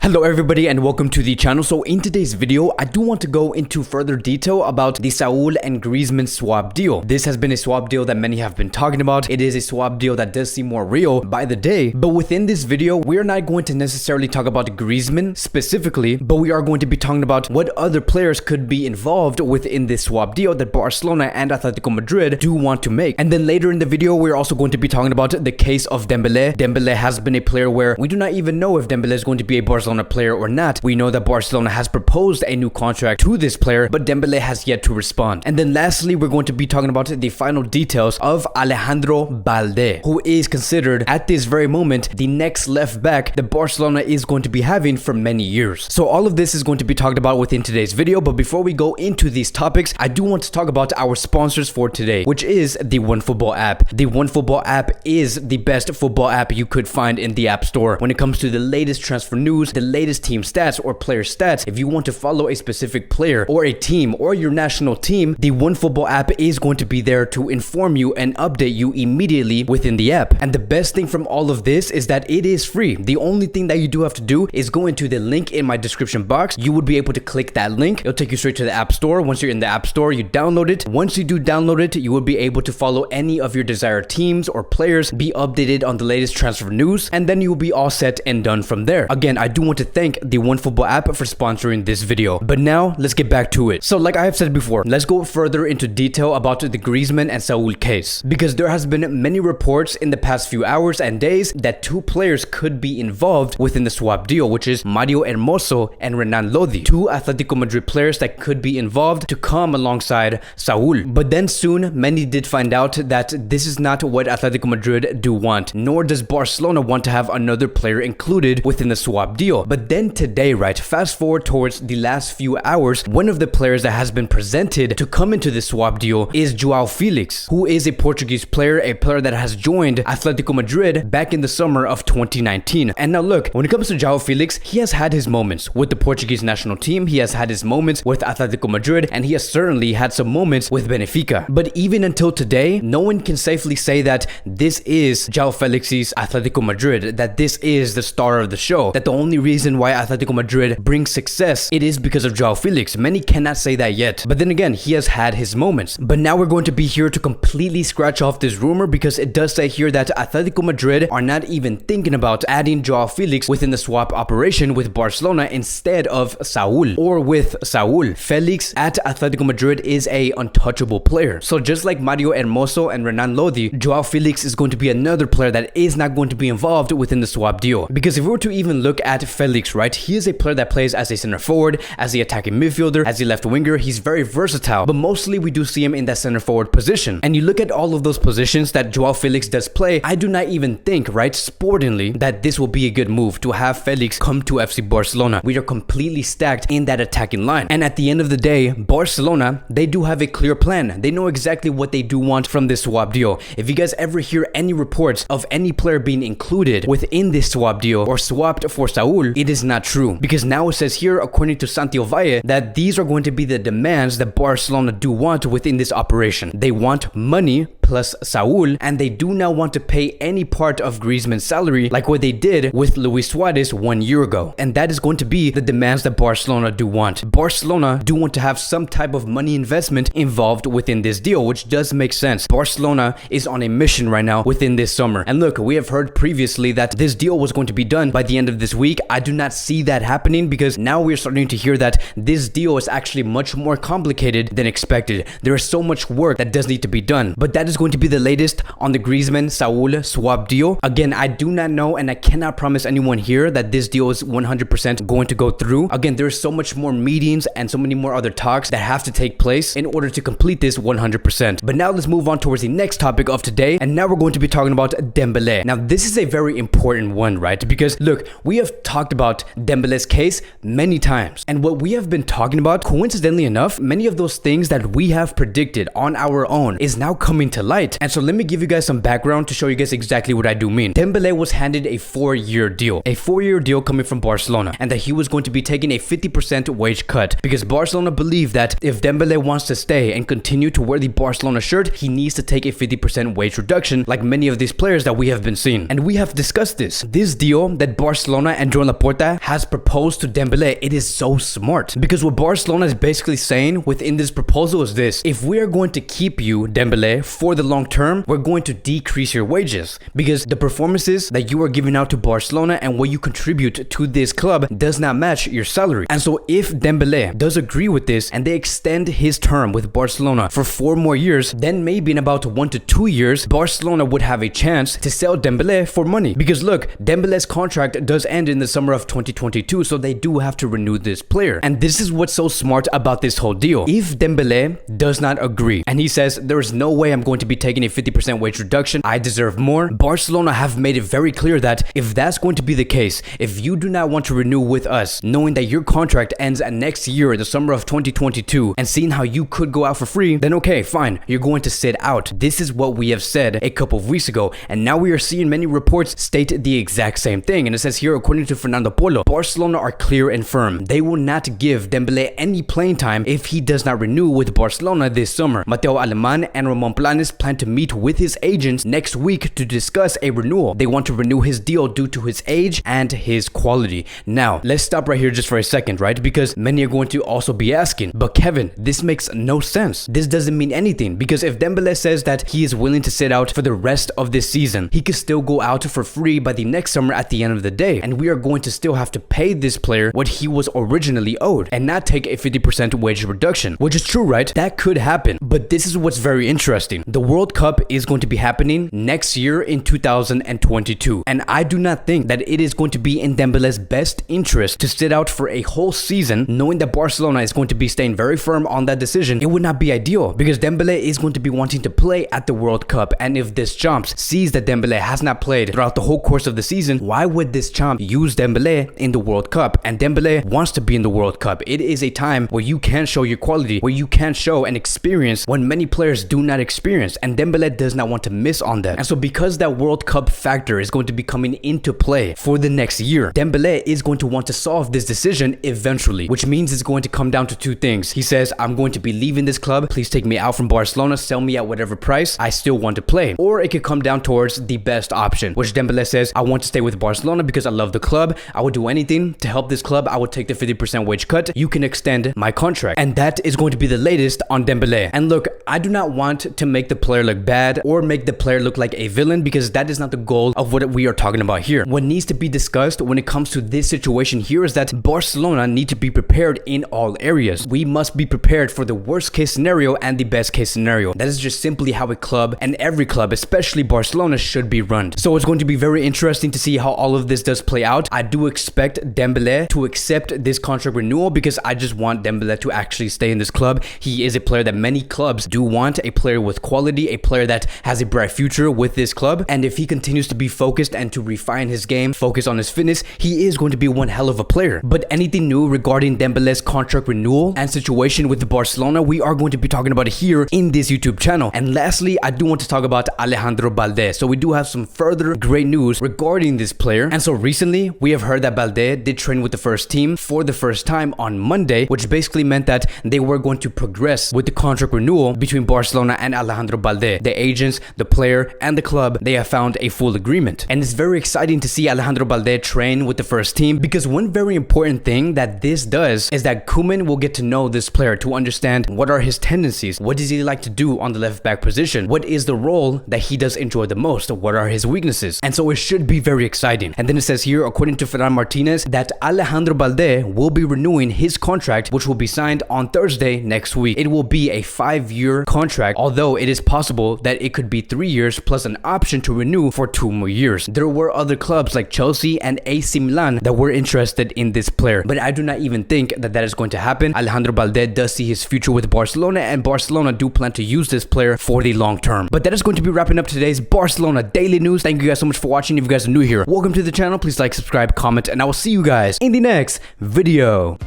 Hello everybody and welcome to the channel. So in today's video, I do want to go into further detail about the Saul and Griezmann swap deal. This has been a swap deal that many have been talking about. It is a swap deal that does seem more real by the day. But within this video, we're not going to necessarily talk about Griezmann specifically, but we are going to be talking about what other players could be involved within this swap deal that Barcelona and Atletico Madrid do want to make. And then later in the video, we're also going to be talking about the case of Dembele. Dembele has been a player where we do not even know if Dembele is going to be a Barcelona player or not. We know that Barcelona has proposed a new contract to this player, but Dembele has yet to respond. And then lastly, we're going to be talking about the final details of Alejandro Balde, who is considered at this very moment the next left back that Barcelona is going to be having for many years. So all of this is going to be talked about within today's video, but before we go into these topics, I do want to talk about our sponsors for today, which is the OneFootball app. The OneFootball app is the best football app you could find in the App Store when it comes to the latest transfer news, the latest team stats or player stats. If you want to follow a specific player or a team or your national team, the OneFootball app is going to be there to inform you and update you immediately within the app. And the best thing from all of this is that it is free. The only thing that you do have to do is go into the link in my description box. You would be able to click that link. It'll take you straight to the App Store. Once you're in the App Store, you download it. Once you do download it, you will be able to follow any of your desired teams or players, be updated on the latest transfer news, and then you will be all set and done from there. Again, I do want to thank the OneFootball app for sponsoring this video. But now let's get back to it. So like I have said before, let's go further into detail about the Griezmann and Saul case, because there has been many reports in the past few hours and days that two players could be involved within the swap deal, which is Mario Hermoso and Renan Lodi, two Atletico Madrid players that could be involved to come alongside Saul. But then soon many did find out that this is not what Atletico Madrid do want, nor does Barcelona want to have another player included within the swap deal. But then today, right, fast forward towards the last few hours, one of the players that has been presented to come into the swap deal is Joao Felix, who is a Portuguese player, a player that has joined Atletico Madrid back in the summer of 2019. And now look, when it comes to Joao Felix, he has had his moments with the Portuguese national team, he has had his moments with Atletico Madrid, and he has certainly had some moments with Benfica. But even until today, no one can safely say that this is Joao Felix's Atletico Madrid, that this is the star of the show, that the only reason why Atletico Madrid brings success, it is because of Joao Felix. Many cannot say that yet. But then again, he has had his moments. But now we're going to be here to completely scratch off this rumor, because it does say here that Atletico Madrid are not even thinking about adding Joao Felix within the swap operation with Barcelona instead of Saul, or with Saul. Felix at Atletico Madrid is a untouchable player. So just like Mario Hermoso and Renan Lodi, Joao Felix is going to be another player that is not going to be involved within the swap deal. Because if we were to even look at Felix, right, he is a player that plays as a center forward, as the attacking midfielder, as a left winger. He's very versatile, but mostly we do see him in that center forward position. And you look at all of those positions that Joao Felix does play, I do not even think, right, sportingly, that this will be a good move to have Felix come to FC Barcelona. We are completely stacked in that attacking line. And at the end of the day, Barcelona, they do have a clear plan. They know exactly what they do want from this swap deal. If you guys ever hear any reports of any player being included within this swap deal or swapped for Saul, it is not true. Because now it says here, according to Santiago Valle, that these are going to be the demands that Barcelona do want within this operation. They want money plus Saul, and they do not want to pay any part of Griezmann's salary like what they did with Luis Suarez 1 year ago. And that is going to be the demands that Barcelona do want. Barcelona do want to have some type of money investment involved within this deal, which does make sense. Barcelona is on a mission right now within this summer. And look, we have heard previously that this deal was going to be done by the end of this week. I do not see that happening, because now we're starting to hear that this deal is actually much more complicated than expected. There is so much work that does need to be done. But that is going to be the latest on the Griezmann-Saul swap deal. Again, I do not know, and I cannot promise anyone here that this deal is 100% going to go through. Again, there's so much more meetings and so many more other talks that have to take place in order to complete this 100%. But now let's move on towards the next topic of today, and now we're going to be talking about Dembele. Now, this is a very important one, right? Because look, we have talked about Dembele's case many times, and what we have been talking about, coincidentally enough, many of those things that we have predicted on our own is now coming to light. And so let me give you guys some background to show you guys exactly what I do mean. Dembele was handed a 4-year deal. A 4-year deal coming from Barcelona, and that he was going to be taking a 50% wage cut because Barcelona believed that if Dembele wants to stay and continue to wear the Barcelona shirt, he needs to take a 50% wage reduction like many of these players that we have been seeing. And we have discussed this. This deal that Barcelona and Joan Laporta has proposed to Dembele, it is so smart because what Barcelona is basically saying within this proposal is this: if we are going to keep you, Dembele, for the long term, we're going to decrease your wages because the performances that you are giving out to Barcelona and what you contribute to this club does not match your salary. And so if Dembele does agree with this and they extend his term with Barcelona for 4 more years, then maybe in about 1 to 2 years, Barcelona would have a chance to sell Dembele for money. Because look, Dembele's contract does end in the summer of 2022, so they do have to renew this player. And this is what's so smart about this whole deal. If Dembele does not agree and he says, there's no way I'm going to be taking a 50% wage reduction, I deserve more, Barcelona have made it very clear that if that's going to be the case, if you do not want to renew with us, knowing that your contract ends next year, the summer of 2022, and seeing how you could go out for free, then okay, fine, you're going to sit out. This is what we have said a couple of weeks ago, and now we are seeing many reports state the exact same thing. And it says here, according to Fernando Polo, Barcelona are clear and firm. They will not give Dembele any playing time if he does not renew with Barcelona this summer. Mateo Alemán and Ramon Planes plan to meet with his agents next week to discuss a renewal. They want to renew his deal due to his age and his quality. Now, let's stop right here just for a second, right? Because many are going to also be asking, but Kevin, this makes no sense. This doesn't mean anything because if Dembele says that he is willing to sit out for the rest of this season, he could still go out for free by the next summer at the end of the day, and we are going to still have to pay this player what he was originally owed and not take a 50% wage reduction, which is true, right? That could happen. But this is what's very interesting. The World Cup is going to be happening next year in 2022, and I do not think that it is going to be in Dembele's best interest to sit out for a whole season knowing that Barcelona is going to be staying very firm on that decision. It would not be ideal because Dembele is going to be wanting to play at the World Cup, and if Deschamps sees that Dembele has not played throughout the whole course of the season, why would Deschamps use Dembele in the World Cup? And Dembele wants to be in the World Cup. It is a time where you can show your quality, where you can show an experience when many players do not experience, and Dembele does not want to miss on that. And so because that World Cup factor is going to be coming into play for the next year, Dembele is going to want to solve this decision eventually, which means it's going to come down to 2 things. He says, I'm going to be leaving this club, please take me out from Barcelona, sell me at whatever price, I still want to play. Or it could come down towards the best option, which Dembele says, I want to stay with Barcelona because I love the club, I would do anything to help this club, I would take the 50% wage cut, you can extend my contract. And that is going to be the latest on Dembele. And look, I do not want to make the player look bad or make the player look like a villain because that is not the goal of what we are talking about here. What needs to be discussed when it comes to this situation here is that Barcelona need to be prepared in all areas. We must be prepared for the worst case scenario and the best case scenario. That is just simply how a club, and every club, especially Barcelona, should be run. So it's going to be very interesting to see how all of this does play out. I do expect Dembele to accept this contract renewal because I just want Dembele to actually stay in this club. He is a player that many clubs do want, a player with quality, a player that has a bright future with this club. And if he continues to be focused and to refine his game, focus on his fitness, he is going to be one hell of a player. But anything new regarding Dembele's contract renewal and situation with Barcelona, we are going to be talking about it here in this YouTube channel. And lastly, I do want to talk about Alejandro Balde. So we do have some further great news regarding this player. And so recently, we have heard that Balde did train with the first team for the first time on Monday, which basically meant that they were going to progress with the contract renewal between Barcelona and Alejandro Balde. The agents, the player, and the club, they have found a full agreement. And it's very exciting to see Alejandro Balde train with the first team because one very important thing that this does is that Koeman will get to know this player to understand what are his tendencies, what does he like to do on the left back position, what is the role that he does enjoy the most, what are his weaknesses. And so it should be very exciting. And then it says here, according to Ferran Martinez, that Alejandro Balde will be renewing his contract, which will be signed on Thursday next week. It will be a 5-year contract, although it is possible that it could be 3 years plus an option to renew for 2 more years. There were other clubs like Chelsea and AC Milan that were interested in this player, but I do not even think that that is going to happen. Alejandro Balde does see his future with Barcelona, and Barcelona do plan to use this player for the long term. But that is going to be wrapping up today's Barcelona daily news. Thank you guys so much for watching. If you guys are new here, welcome to the channel. Please like, subscribe, comment, and I will see you guys in the next video.